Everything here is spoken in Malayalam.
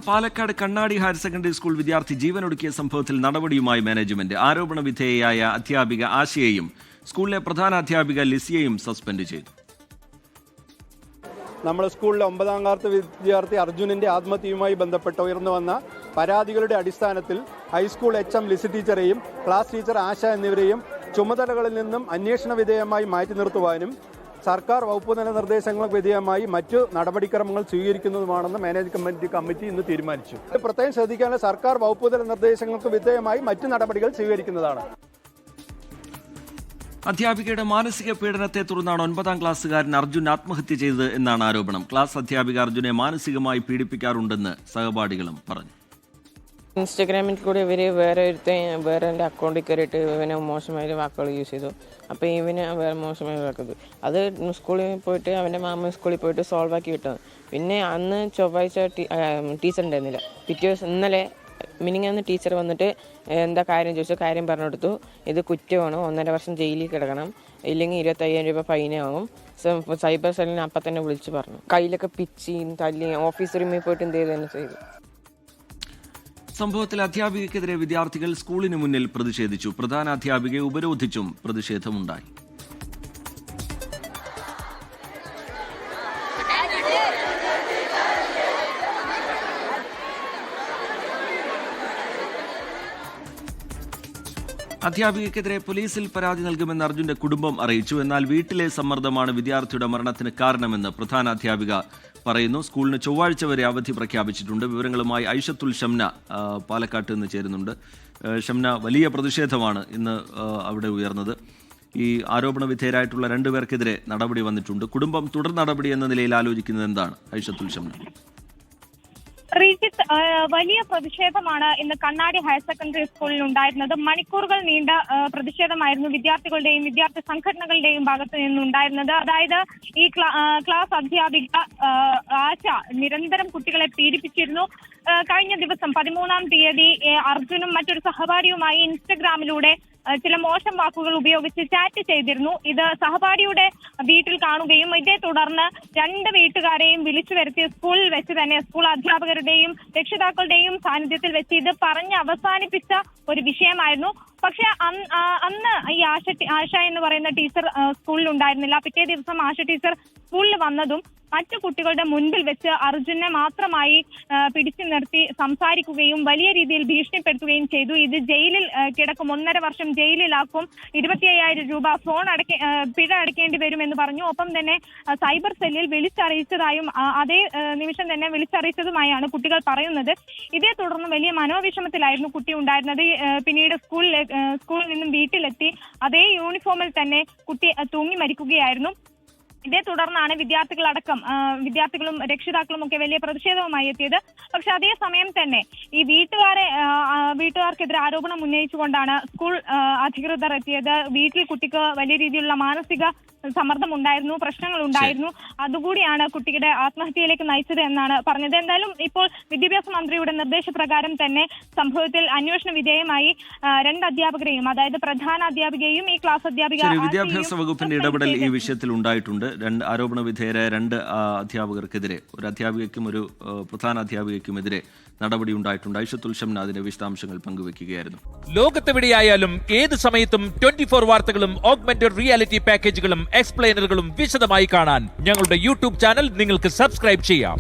പാലക്കാട് കണ്ണാടി ഹയർ സെക്കൻഡറി സ്കൂൾ വിദ്യാർത്ഥി ജീവനൊടുക്കിയ സംഭവത്തിൽ നടപടിയുമായി മാനേജ്മെന്റ്. ആരോപണ വിധേയയായ അധ്യാപിക ആശയെയും സ്കൂളിലെ പ്രധാന അധ്യാപിക ലിസിയെയും സസ്പെൻഡ് ചെയ്തു. നമ്മുടെ സ്കൂളിലെ 9ാം ക്ലാസ് വിദ്യാർത്ഥി അർജുനന്റെ ആത്മഹത്യയുമായി ബന്ധപ്പെട്ട് ഉയർന്നു വന്ന പരാതികളുടെ അടിസ്ഥാനത്തിൽ ഹൈസ്കൂൾ HM ലിസി ടീച്ചറെയും ക്ലാസ് ടീച്ചർ ആശ എന്നിവരെയും ചുമതലകളിൽ നിന്നും അന്വേഷണ വിധേയമായി മാറ്റി നിർത്തുവാനും സർക്കാർ വകുപ്പ് തല നിർദ്ദേശങ്ങൾക്ക് വിധേയമായി മറ്റു നടപടിക്രമങ്ങൾ സ്വീകരിക്കുന്നതുമാണെന്ന് മാനേജ്മെന്റ് കമ്മിറ്റി ഇന്ന് തീരുമാനിച്ചു. പ്രത്യേകം ശ്രദ്ധിക്കാനുള്ള സർക്കാർ വകുപ്പ് തല നിർദ്ദേശങ്ങൾക്ക് വിധേയമായി മറ്റു നടപടികൾ സ്വീകരിക്കുന്നതാണ്. അധ്യാപികയുടെ മാനസിക പീഡനത്തെ തുടർന്നാണ് 9ാം ക്ലാസ്സുകാരൻ അർജുൻ ആത്മഹത്യ ചെയ്തത് എന്നാണ് ആരോപണം. ക്ലാസ് അധ്യാപിക അർജുനെ മാനസികമായി പീഡിപ്പിക്കാറുണ്ടെന്ന് സഹപാഠികളും പറഞ്ഞു. ഇൻസ്റ്റഗ്രാമിൽ കൂടി ഇവർ വേറെ എൻ്റെ അക്കൗണ്ടിൽ കയറിയിട്ട് ഇവനെ മോശമായ വാക്കുകൾ യൂസ് ചെയ്തു. അപ്പോൾ ഇവന് വേറെ മോശമായ വാക്കത് അത് സ്കൂളിൽ പോയിട്ട് അവൻ്റെ മാമ സ്കൂളിൽ പോയിട്ട് സോൾവ് ആക്കി വിട്ടത്. പിന്നെ അന്ന് ചൊവ്വാഴ്ച ടീച്ചർ ഉണ്ടായിരുന്നില്ല. പിറ്റേ ദിവസം ഇന്നലെ മിനിങ്ങാന്ന് ടീച്ചർ വന്നിട്ട് എന്താ കാര്യം ചോദിച്ചു. കാര്യം പറഞ്ഞു കൊടുത്തു. ഇത് കുറ്റമാണ്, 1.5 വർഷം ജയിലിൽ കിടക്കണം, ഇല്ലെങ്കിൽ 25,000 രൂപ ഫൈനാകും. സൈബർ സെല്ലിനെ അപ്പം തന്നെ വിളിച്ച് പറഞ്ഞു. കയ്യിലൊക്കെ പിച്ചിയും തല്ലി ഓഫീസ് റൂമിൽ പോയിട്ട് എന്ത് ചെയ്ത് തന്നെ ചെയ്തു. സംഭവത്തിൽ അധ്യാപികയ്ക്കെതിരെ വിദ്യാർത്ഥികൾ സ്കൂളിന് മുന്നിൽ പ്രതിഷേധിച്ചു. പ്രധാന അധ്യാപികയെ ഉപരോധിച്ചും പ്രതിഷേധമുണ്ടായി. അധ്യാപികയ്ക്കെതിരെ പോലീസിൽ പരാതി നൽകുമെന്ന് അർജുന്റെ കുടുംബം അറിയിച്ചു. എന്നാൽ വീട്ടിലെ സമ്മർദ്ദമാണ് വിദ്യാർത്ഥിയുടെ മരണത്തിന് കാരണമെന്ന് പ്രധാന അധ്യാപിക പറയുന്നു. സ്കൂളിന് ചൊവ്വാഴ്ച വരെ അവധി പ്രഖ്യാപിച്ചിട്ടുണ്ട്. വിവരങ്ങളുമായി ഐഷത്തുൽ ഷംന പാലക്കാട്ട് നിന്ന് ചേരുന്നുണ്ട്. ഷംന, വലിയ പ്രതിഷേധമാണ് ഇന്ന് അവിടെ ഉയർന്നത്. ഈ ആരോപണ വിധേയരായിട്ടുള്ള 2 പേർക്കെതിരെ നടപടി വന്നിട്ടുണ്ട്. കുടുംബം തുടർ നടപടി എന്ന നിലയിൽ ആലോചിക്കുന്നത് എന്താണ്? ഐഷത്തുൽ ഷംന. റീജിത്ത്, വലിയ പ്രതിഷേധമാണ് ഇന്ന് കണ്ണാടി ഹയർ സെക്കൻഡറി സ്കൂളിൽ ഉണ്ടായിരുന്നത്. മണിക്കൂറുകൾ നീണ്ട പ്രതിഷേധമായിരുന്നു വിദ്യാർത്ഥികളുടെയും വിദ്യാർത്ഥി സംഘടനകളുടെയും ഭാഗത്ത് നിന്നുണ്ടായിരുന്നത്. അതായത് ഈ ക്ലാസ് അധ്യാപിക ആശ നിരന്തരം കുട്ടികളെ പീഡിപ്പിച്ചിരുന്നു. കഴിഞ്ഞ ദിവസം 13-ാം തീയതി അർജുനും മറ്റൊരു സഹപാഠിയുമായി ഇൻസ്റ്റഗ്രാമിലൂടെ ചില മോശം വാക്കുകൾ ഉപയോഗിച്ച് ചാറ്റ് ചെയ്തിരുന്നു. ഇത് സഹപാഠിയുടെ വീട്ടിൽ കാണുകയും ഇതേ തുടർന്ന് 2 വീട്ടുകാരെയും വിളിച്ചു വരുത്തി സ്കൂളിൽ വെച്ച് തന്നെ സ്കൂൾ അധ്യാപകരുടെയും രക്ഷിതാക്കളുടെയും സാന്നിധ്യത്തിൽ വെച്ച് ഇത് പറഞ്ഞ് അവസാനിപ്പിച്ച ഒരു വിഷയമായിരുന്നു. പക്ഷെ അന്ന് ഈ ആശ എന്ന് പറയുന്ന ടീച്ചർ സ്കൂളിൽ ഉണ്ടായിരുന്നില്ല. പിറ്റേ ദിവസം ആശ ടീച്ചർ സ്കൂളിൽ വന്നതും മറ്റു കുട്ടികളുടെ മുൻപിൽ വെച്ച് അർജുനെ മാത്രമായി പിടിച്ചു നിർത്തി സംസാരിക്കുകയും വലിയ രീതിയിൽ ഭീഷണിപ്പെടുത്തുകയും ചെയ്തു. ഇത് ജയിലിൽ കിടക്കും, 1.5 വർഷം ജയിലിലാക്കും, 25,000 രൂപ പിഴ അടയ്ക്കേണ്ടി വരുമെന്ന് പറഞ്ഞു. ഒപ്പം തന്നെ സൈബർ സെല്ലിൽ വിളിച്ചറിയിച്ചതായും അതേ നിമിഷം തന്നെ വിളിച്ചറിയിച്ചതുമായാണ് കുട്ടികൾ പറയുന്നത്. ഇതേ തുടർന്ന് വലിയ മനോവിഷമത്തിലായിരുന്നു കുട്ടി ഉണ്ടായിരുന്നത്. പിന്നീട് സ്കൂളിൽ നിന്നും വീട്ടിലെത്തി അതേ യൂണിഫോമിൽ തന്നെ കുട്ടി തൂങ്ങി മരിക്കുകയായിരുന്നു. ഇതേ തുടർന്നാണ് വിദ്യാർത്ഥികളും രക്ഷിതാക്കളും ഒക്കെ വലിയ പ്രതിഷേധവുമായി എത്തിയത്. പക്ഷെ അതേസമയം തന്നെ ഈ വീട്ടുകാർക്കെതിരെ ആരോപണം ഉന്നയിച്ചുകൊണ്ടാണ് സ്കൂൾ അധികൃതർ എത്തിയത്. വീട്ടിൽ കുട്ടിക്ക് വലിയ രീതിയിലുള്ള മാനസിക സമ്മർദ്ദം ഉണ്ടായിരുന്നു, പ്രശ്നങ്ങൾ ഉണ്ടായിരുന്നു. അതുകൂടിയാണ് കുട്ടിയുടെ ആത്മഹത്യയിലേക്ക് നയിച്ചത് എന്നാണ് പറഞ്ഞത്. എന്തായാലും ഇപ്പോൾ വിദ്യാഭ്യാസ മന്ത്രിയുടെ നിർദ്ദേശപ്രകാരം തന്നെ സംഭവത്തിൽ അന്വേഷണ വിധേയമായി 2 അധ്യാപകരെയും, അതായത് പ്രധാന അധ്യാപികയും ഈ ക്ലാസ് അധ്യാപിക. വിദ്യാഭ്യാസ വകുപ്പിന്റെ ഇടപെടൽ ഈ വിഷയത്തിൽ ഉണ്ടായിട്ടുണ്ട്. 2 ആരോപണ വിധേയരായ 2 അധ്യാപകർക്കെതിരെ, ഒരു അധ്യാപികയ്ക്കും ഒരു പ്രധാന അധ്യാപികയ്ക്കുമെതിരെ നടപടി ഉണ്ടായിട്ടുണ്ട്. ഐഷത്തുൽ ഷംന അതിന്റെ വിശദാംശങ്ങൾ പങ്കുവയ്ക്കുകയായിരുന്നു. ലോകത്തെവിടെയായാലും ഏത് സമയത്തും 24 വാർത്തകളും ഓഗ്മെന്റഡ് റിയാലിറ്റി പാക്കേജുകളും എക്സ്പ്ലെയിനറുകളും വിശദമായി കാണാൻ ഞങ്ങളുടെ YouTube ചാനൽ നിങ്ങൾക്ക് സബ്സ്ക്രൈബ് ചെയ്യാം.